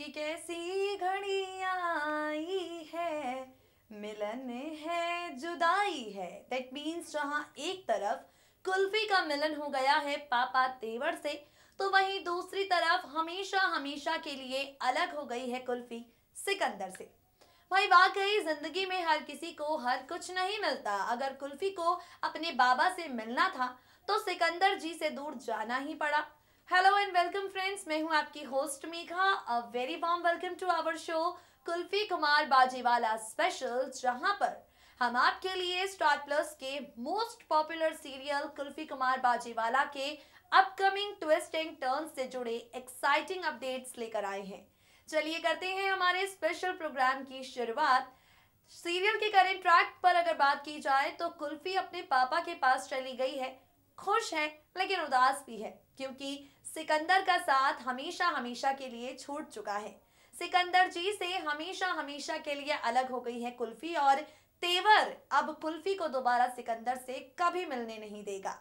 कि कैसी घड़ी आई है, मिलन है जुदाई है। दैट मीन्स जहां एक तरफ कुल्फी का मिलन हो गया है पापा तेवर से, तो वहीं दूसरी तरफ हमेशा हमेशा के लिए अलग हो गई है कुल्फी सिकंदर से। भाई वाकई जिंदगी में हर किसी को हर कुछ नहीं मिलता। अगर कुल्फी को अपने बाबा से मिलना था तो सिकंदर जी से दूर जाना ही पड़ा। हेलो एंड वेलकम फ्रेंड्स, मैं हूं आपकी host Megha. A very warm welcome to our show Kulfi Kumar Bajewala special, जहां पर हम आपके लिए स्टार प्लस के most popular serial Kulfi Kumar Bajewala के अपकमिंग ट्विस्ट एंड टर्न से जुड़े एक्साइटिंग अपडेट्स लेकर आए हैं। चलिए करते हैं हमारे स्पेशल प्रोग्राम की शुरुआत। सीरियल के करंट ट्रैक पर अगर बात की जाए तो कुल्फी अपने पापा के पास चली गई है। खुश है लेकिन उदास भी है, क्योंकि सिकंदर का साथ हमेशा हमेशा के लिए छूट चुका है। सिकंदर जी से हमेशा हमेशा के लिए अलग हो गई है कुल्फी, और तेवर अब कुल्फी को दोबारा सिकंदर से कभी मिलने नहीं देगा।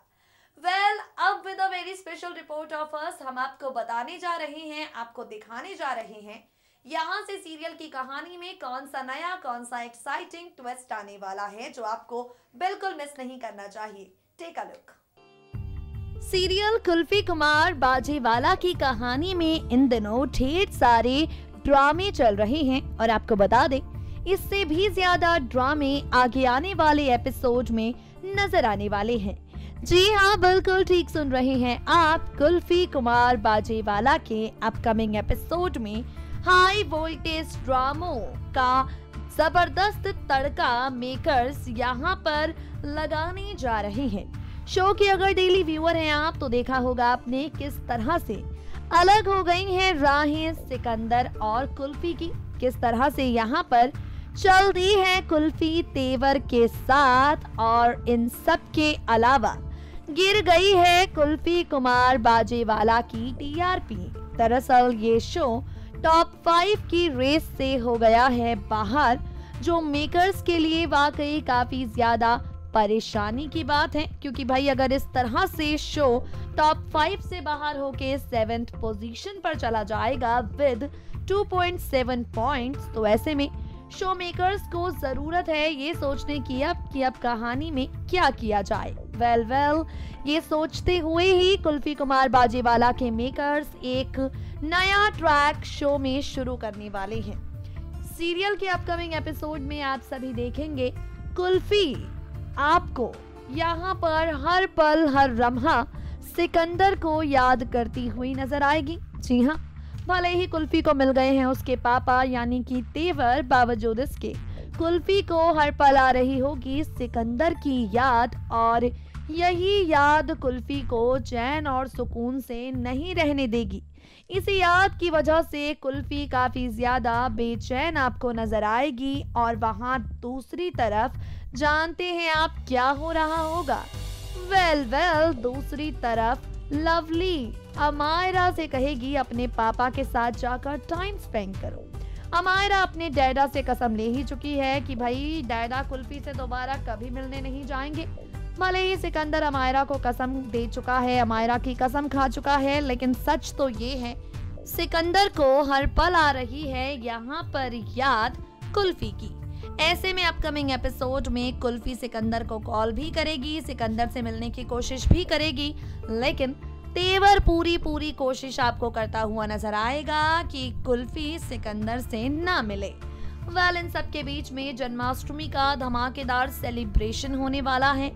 अब with a very special report of us, हम आपको बताने जा रहे हैं, आपको दिखाने जा रहे हैं यहाँ से सीरियल की कहानी में कौन सा नया, कौन सा एक्साइटिंग ट्विस्ट आने वाला है, जो आपको बिल्कुल मिस नहीं करना चाहिए। Take a look. Serial Kulfi Kumar Bajewala की कहानी में इन दिनों ढेर सारे ड्रामे चल रहे हैं, और आपको बता दें इससे भी ज्यादा ड्रामे आगे आने वाले एपिसोड में नजर आने वाले हैं। जी हाँ, बिल्कुल ठीक सुन रहे हैं आप। कुल्फी कुमार बाजेवाला के अपकमिंग एपिसोड में हाई वोल्टेज ड्रामों का जबरदस्त तड़का मेकर्स यहाँ पर लगाने जा रहे हैं। शो के अगर डेली व्यूअर हैं आप, तो देखा होगा आपने किस तरह से अलग हो गई हैं राहें सिकंदर और कुल्फी की, किस तरह से यहाँ पर चल दी है कुल्फी तेवर के साथ, और इन सब के अलावा गिर गई है कुल्फी कुमार बाजेवाला की टीआरपी। दरअसल ये शो टॉप 5 की रेस से हो गया है बाहर, जो मेकर्स के लिए वाकई काफी ज्यादा परेशानी की बात है, क्योंकि भाई अगर इस तरह से शो टॉप 5 से बाहर होके 7th पोजीशन पर चला जाएगा विद 2.7 पॉइंट्स, तो ऐसे में शो मेकर्स को जरूरत है ये सोचने की अब कहानी में क्या किया जाए। ये सोचते हुए ही कुल्फी कुमार बाजेवाला के मेकर्स एक नया ट्रैक शो में शुरू करने वाले हैं। सीरियल के अपकमिंग एपिसोड में आप सभी देखेंगे कुल्फी आपको यहाँ पर हर पल हर लम्हा सिकंदर को याद करती हुई नजर आएगी। जी हाँ, भले ही कुल्फी को मिल गए हैं उसके पापा यानी कि तेवर, बावजूद इसके कुल्फी को हर पल आ रही होगी सिकंदर की याद, और यही याद कुल्फी को चैन और सुकून से नहीं रहने देगी। इसी याद की वजह से कुल्फी काफी ज्यादा बेचैन आपको नजर आएगी, और वहां दूसरी तरफ जानते हैं आप क्या हो रहा होगा। दूसरी तरफ लवली अमायरा से कहेगी अपने पापा के साथ जाकर टाइम स्पेंड करो। अमायरा अपने डैडा से कसम ले ही चुकी है कि भाई डैडा कुल्फी से दोबारा कभी मिलने नहीं जाएंगे। भले ही सिकंदर अमायरा को कसम दे चुका है, अमायरा की कसम खा चुका है, लेकिन सच तो ये है सिकंदर को हर पल आ रही है यहाँ पर याद कुल्फी की। ऐसे में अपकमिंग एपिसोड में कुल्फी सिकंदर को कॉल भी करेगी, सिकंदर से मिलने की कोशिश भी करेगी, लेकिन तेवर पूरी कोशिश आपको करता हुआ नजर आएगा कि कुल्फी सिकंदर से ना मिले। इन सब के बीच में जन्माष्टमी का धमाकेदार सेलिब्रेशन होने वाला है,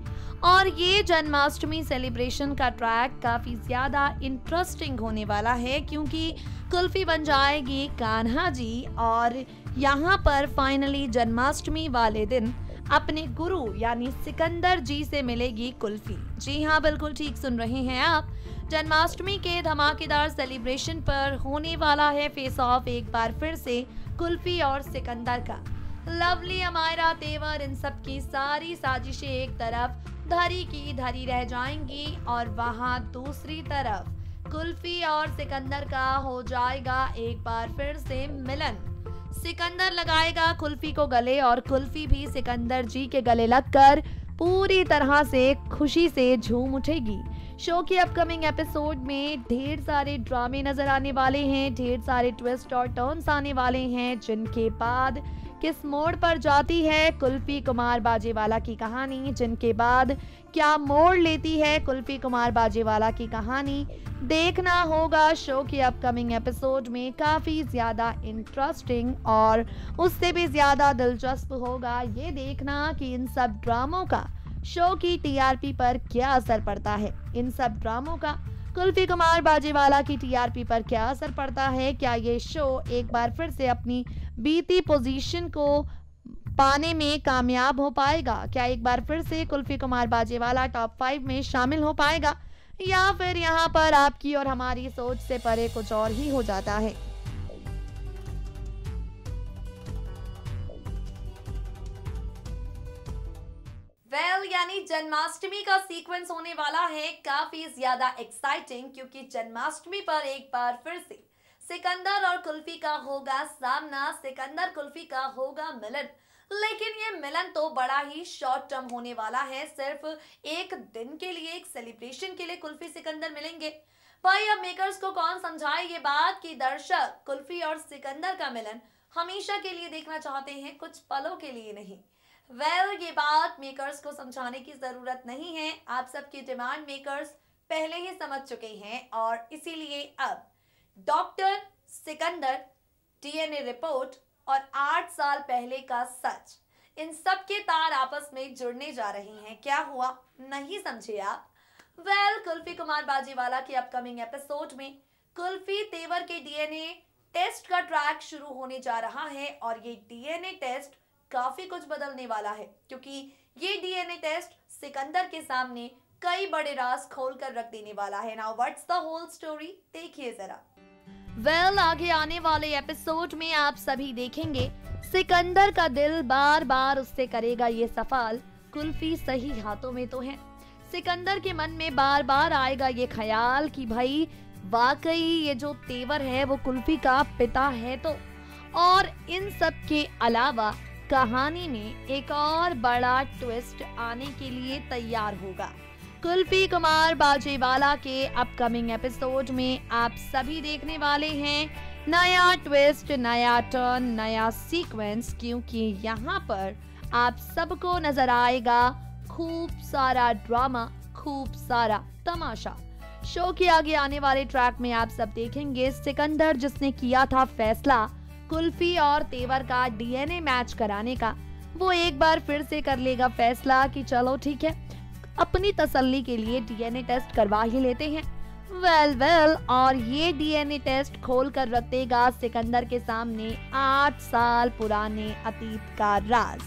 और ये जन्माष्टमी सेलिब्रेशन का ट्रैक काफी ज्यादा इंटरेस्टिंग होने वाला है, क्योंकि कुल्फी बन जाएगी कान्हा जी, और यहाँ पर फाइनली जन्माष्टमी वाले दिन अपने गुरु यानी सिकंदर जी से मिलेगी कुल्फी। जी हाँ, बिल्कुल ठीक सुन रहे हैं आप। जन्माष्टमी के धमाकेदार सेलिब्रेशन पर होने वाला है फेस ऑफ एक बार फिर से कुल्फी और सिकंदर का। लवली, अमायरा, तेवर, इन सब की सारी साजिशें एक तरफ धरी की धरी रह जाएंगी, और वहां दूसरी तरफ कुल्फी और सिकंदर का हो जाएगा एक बार फिर से मिलन। सिकंदर लगाएगा कुल्फी को गले, और कुल्फी भी सिकंदर जी के गले लगकर पूरी तरह से खुशी से झूम उठेगी। शो के अपकमिंग एपिसोड में ढेर सारे ड्रामे नजर आने वाले हैं, ढेर सारे ट्विस्ट और टर्न्स आने वाले हैं, जिनके बाद किस मोड़ पर जाती है कुल्फी कुमार बाजेवाला की कहानी, जिनके बाद क्या मोड़ लेती है कुल्फी कुमार बाजेवाला की कहानी, देखना होगा शो के अपकमिंग एपिसोड में। काफी ज्यादा इंटरेस्टिंग और उससे भी ज्यादा दिलचस्प होगा ये देखना कि इन सब ड्रामों का शो की टीआरपी पर क्या असर पड़ता है। इन सब ड्रामों का कुल्फी कुमार बाजेवाला की टीआरपी पर क्या असर पड़ता है। क्या ये शो एक बार फिर से अपनी बीती पोजीशन को पाने में कामयाब हो पाएगा? क्या एक बार फिर से कुल्फी कुमार बाजेवाला टॉप 5 में शामिल हो पाएगा, या फिर यहाँ पर आपकी और हमारी सोच से परे कुछ और ही हो जाता है? यानी जन्माष्टमी का सीक्वेंस होने वाला है काफी ज्यादा एक्साइटिंग, क्योंकि जन्माष्टमी पर एक बार फिर से सिकंदर और कुल्फी का होगा सामना, सिकंदर कुल्फी का होगा मिलन। लेकिन ये मिलन तो बड़ा ही शॉर्ट टर्म होने वाला है, सिर्फ एक दिन के लिए, एक सेलिब्रेशन के लिए कुल्फी सिकंदर मिलेंगे। भाई अब मेकर्स को कौन समझाए ये बात कि दर्शक कुल्फी और सिकंदर का मिलन हमेशा के लिए देखना चाहते हैं, कुछ पलों के लिए नहीं। ये बात मेकर्स को समझाने की जरूरत नहीं है, आप सबकी डिमांड मेकर्स पहले ही समझ चुके हैं, और इसीलिए अब डॉक्टर सिकंदर, डीएनए रिपोर्ट और 8 साल पहले का सच, इन सब के तार आपस में जुड़ने जा रहे हैं। क्या हुआ नहीं समझे आप? कुल्फी कुमार बाजेवाला के अपकमिंग एपिसोड में कुल्फी तेवर के डीएनए टेस्ट का ट्रैक शुरू होने जा रहा है, और ये डीएनए टेस्ट काफी कुछ बदलने वाला है, क्योंकि ये डीएनए टेस्ट सिकंदर के सामने कई बड़े राज खोल कर रख देने वाला है। Now what's the whole story, देखिए जरा। आगे आने वाले एपिसोड में आप सभी देखेंगे सिकंदर का दिल बार बार उससे करेगा ये सवाल, कुल्फी सही हाथों में तो है। सिकंदर के मन में बार बार आएगा ये ख्याल कि भाई वाकई ये जो तेवर है वो कुल्फी का पिता है तो। और इन सब के अलावा कहानी में एक और बड़ा ट्विस्ट आने के लिए तैयार होगा। कुल्फी कुमार बाजेवाला के अपकमिंग एपिसोड में आप सभी देखने वाले हैं नया ट्विस्ट, नया टर्न, नया सीक्वेंस, क्योंकि यहाँ पर आप सबको नजर आएगा खूब सारा ड्रामा, खूब सारा तमाशा। शो के आगे आने वाले ट्रैक में आप सब देखेंगे सिकंदर, जिसने किया था फैसला कुल्फी और तेवर का डीएनए मैच कराने का, वो एक बार फिर से कर लेगा फैसला कि चलो ठीक है, अपनी तसल्ली के लिए डीएनए टेस्ट करवा ही लेते हैं। और ये डीएनए टेस्ट खोल कर रख देगा सिकंदर के सामने 8 साल पुराने अतीत का राज।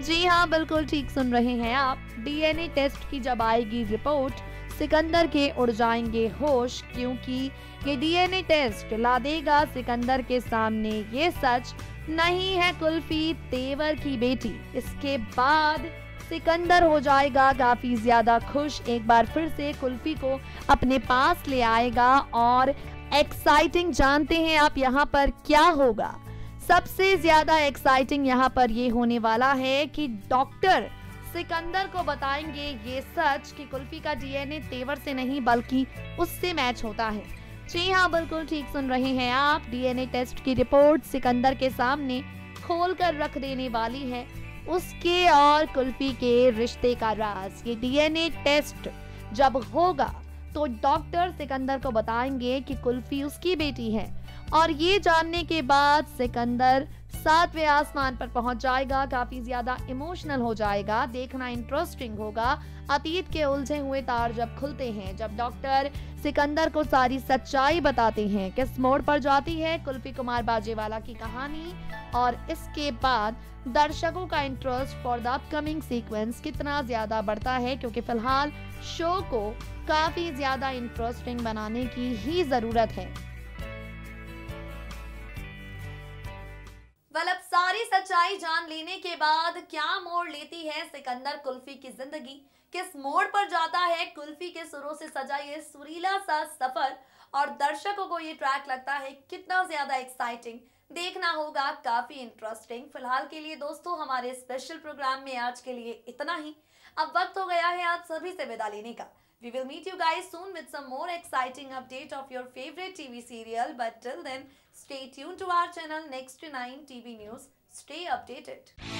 जी हाँ, बिल्कुल ठीक सुन रहे हैं आप। डीएनए टेस्ट की जब आएगी रिपोर्ट, सिकंदर के उड़ जाएंगे होश, क्योंकि ये डीएनए टेस्ट ला देगा सिकंदर के सामने ये सच, नहीं है कुल्फी तेवर की बेटी। इसके बाद सिकंदर हो जाएगा काफी ज्यादा खुश, एक बार फिर से कुल्फी को अपने पास ले आएगा। और एक्साइटिंग जानते हैं आप यहाँ पर क्या होगा? सबसे ज्यादा एक्साइटिंग यहाँ पर ये होने वाला है कि डॉक्टर सिकंदर को बताएंगे ये सच कि कुल्फी का डीएनए तेवर से नहीं बल्कि उससे मैच होता है। जी हाँ, बिल्कुल ठीक सुन रहे हैं आप। डीएनए टेस्ट की रिपोर्ट सिकंदर के सामने खोल कर रख देने वाली है उसके और कुल्फी के रिश्ते का राज। ये डीएनए टेस्ट जब होगा तो डॉक्टर सिकंदर को बताएंगे कि कुल्फी उसकी बेटी है, और ये जानने के बाद सिकंदर 7वें आसमान पर पहुंच जाएगा, काफी ज्यादा इमोशनल हो जाएगा। देखना इंटरेस्टिंग होगा अतीत के उलझे हुए तार जब खुलते हैं, जब डॉक्टर सिकंदर को सारी सच्चाई बताते हैं, किस मोड़ पर जाती है कुल्फी कुमार बाजेवाला की कहानी, और इसके बाद दर्शकों का interest for the upcoming sequence कितना ज्यादा बढ़ता है, क्योंकि फिलहाल शो को काफी ज्यादा इंटरेस्टिंग बनाने की ही जरूरत है। अब सारी सच्चाई जान लेने के बाद क्या मोड़ लेती है सिकंदर कुल्फी की जिंदगी, किस मोड़ पर जाता है कुल्फी के सुरों से सजा ये सुरीला सा सफर, और दर्शकों को ये ट्रैक लगता है कितना ज्यादा एक्साइटिंग, देखना होगा काफी इंटरेस्टिंग। फिलहाल के लिए दोस्तों हमारे स्पेशल प्रोग्राम में आज के लिए इतना ही। अब वक्त हो गया है आप सभी से विदा लेने का। We will meet you guys soon with some more exciting update of your favorite TV serial. But till then, stay tuned to our channel Next to 9 TV News. Stay updated.